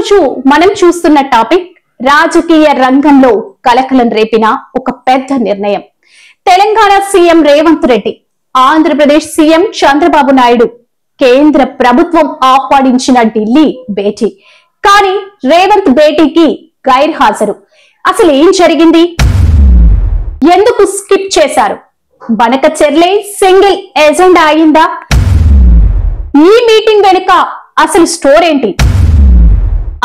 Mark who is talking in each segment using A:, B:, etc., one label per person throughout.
A: రోజు మనం చూస్తున్న టాపిక్ రాజకీయ రంగంలో కలకలం రేపిన ఒక పెద్ద నిర్ణయం. తెలంగాణ సీఎం రేవంత్ రెడ్డి, ఆంధ్రప్రదేశ్ సీఎం చంద్రబాబు నాయుడు కేంద్ర ప్రభుత్వం ఆహ్వానించిన ఢిల్లీ భేటీ. కానీ రేవంత్ భేటీకి గైర్హాజరు. అసలు ఏం జరిగింది? ఎందుకు స్కిప్ చేశారు? బనకచెర్లే సింగిల్ ఎజెండా అయిందా? ఈ మీటింగ్ వెనుక అసలు స్టోర్ ఏంటి?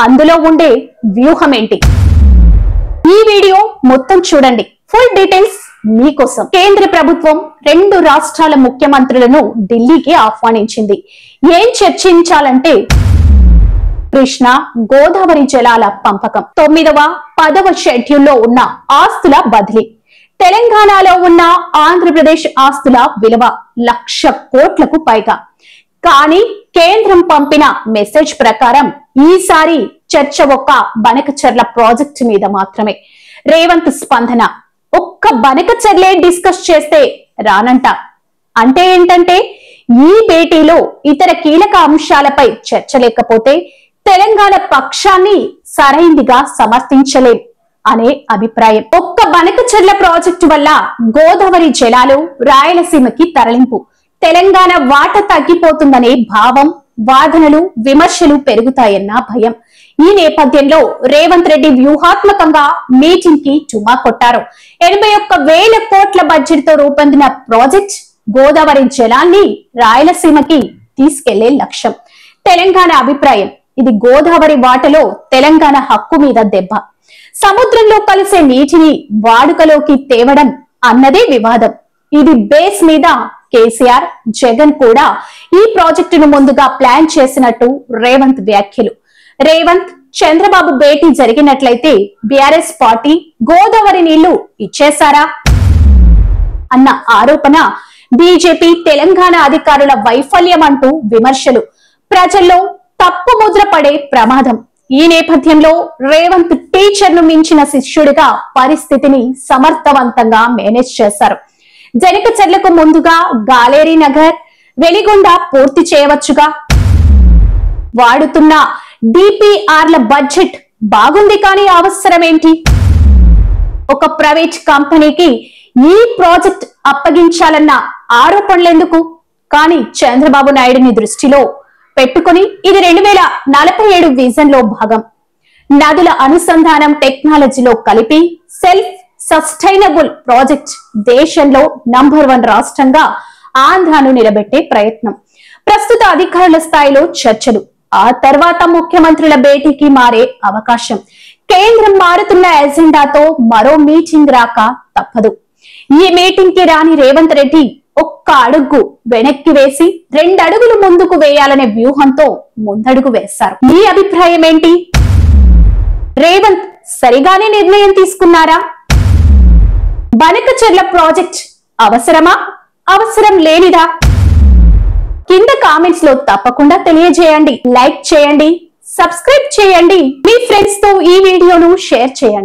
A: అందులో ఉండే వ్యూహం ఏంటి? ఈ వీడియో మొత్తం చూడండి. ఫుల్ డీటెయిల్స్ మీకోసం. కేంద్ర ప్రభుత్వం 2 రాష్ట్రాల ముఖ్యమంత్రులను ఢిల్లీకి ఆహ్వానించింది. ఏం చర్చించాలంటే కృష్ణా గోదావరి జలాల పంపకం, 9వ 10వ షెడ్యూల్లో ఉన్న ఆస్తుల బదిలీ, తెలంగాణలో ఉన్న ఆంధ్రప్రదేశ్ ఆస్తుల విలువ 1,00,000 కోట్లకు పైగా. కానీ కేంద్రం పంపిన మెసేజ్ ప్రకారం ఈసారి చర్చ ఒక్క బనకచెర్ల ప్రాజెక్టు మీద మాత్రమే. రేవంత్ స్పందన, ఒక్క బనకచెర్లే డిస్కస్ చేస్తే రానంట. అంటే ఏంటంటే ఈ భేటీలో ఇతర కీలక అంశాలపై చర్చ లేకపోతే తెలంగాణ పక్షాన్ని సరైందిగా సమర్థించలేం అనే అభిప్రాయం. ఒక్క బనకచెర్ల ప్రాజెక్టు వల్ల గోదావరి జలాలు రాయలసీమకి తరలింపు, తెలంగాణ వాటా తగ్గిపోతుందనే భావం, వాదనలు, విమర్శలు పెరుగుతాయన్న భయం. ఈ నేపథ్యంలో రేవంత్ రెడ్డి వ్యూహాత్మకంగా మీటింగ్ కి టుమా కొట్టారు. 81,000 కోట్ల బడ్జెట్ తో రూపొందిన ప్రాజెక్ట్ గోదావరి జలాన్ని రాయలసీమకి తీసుకెళ్లే లక్ష్యం. తెలంగాణ అభిప్రాయం, ఇది గోదావరి వాటలో తెలంగాణ హక్కు మీద దెబ్బ. సముద్రంలో కలిసే నీటిని వాడుకలోకి తేవడం అన్నదే వివాదం. ఇది బేస్ మీద కేసీఆర్, జగన్ కూడా ఈ ప్రాజెక్టును ముందుగా ప్లాన్ చేసినట్టు రేవంత్ వ్యాఖ్యలు. రేవంత్, చంద్రబాబు భేటీ జరిగినట్లయితే బీఆర్ఎస్ పార్టీ గోదావరి నీళ్లు ఇచ్చేశారా అన్న ఆరోపణ, బీజేపీ తెలంగాణ అధికారుల వైఫల్యం అంటూ విమర్శలు, ప్రజల్లో తప్పు ముద్ర పడే ప్రమాదం. ఈ నేపథ్యంలో రేవంత్ టీచర్ ను మించిన శిష్యుడిగా పరిస్థితిని సమర్థవంతంగా మేనేజ్ చేశారు. జనకచెర్లకు ముందుగా గాలేరీ నగర్, వెలిగొండ పూర్తి చేయవచ్చుగా. వాడుతున్న డిపిఆర్ల బడ్జెట్ బాగుంది, కానీ అవసరం ఏంటి? ఒక ప్రైవేట్ కంపెనీకి ఈ ప్రాజెక్ట్ అప్పగించాలన్న ఆరోపణలెందుకు? కానీ చంద్రబాబు నాయుడిని దృష్టిలో పెట్టుకుని ఇది 2047 విజన్ లో భాగం. నదుల అనుసంధానం టెక్నాలజీలో కలిపి సెల్ఫ్ సస్టైనబుల్ ప్రాజెక్ట్ దేశంలో నంబర్ 1 రాష్ట్రంగా ఆంధ్రాను నిలబెట్టే ప్రయత్నం. ప్రస్తుత అధికారుల స్థాయిలో చర్చలు, ఆ తర్వాత ముఖ్యమంత్రుల భేటీకి మారే అవకాశం. కేంద్రం మారుతున్న ఎజెండాతో మరో మీటింగ్ రాక తప్పదు. ఈ మీటింగ్ కి రాని రేవంత్ రెడ్డి ఒక్క అడుగు వెనక్కి వేసి 2 అడుగులు ముందుకు వేయాలనే వ్యూహంతో ముందడుగు వేశారు. మీ అభిప్రాయం ఏంటి? రేవంత్ సరిగానే నిర్ణయం తీసుకున్నారా? బనకచెర్ల ప్రాజెక్ట్ అవసరమా, అవసరం లేనిదా? కింద కామెంట్స్ లో తప్పకుండా తెలియజేయండి. లైక్ చేయండి, సబ్స్క్రైబ్ చేయండి, మీ ఫ్రెండ్స్ తో ఈ వీడియోను షేర్ చేయండి.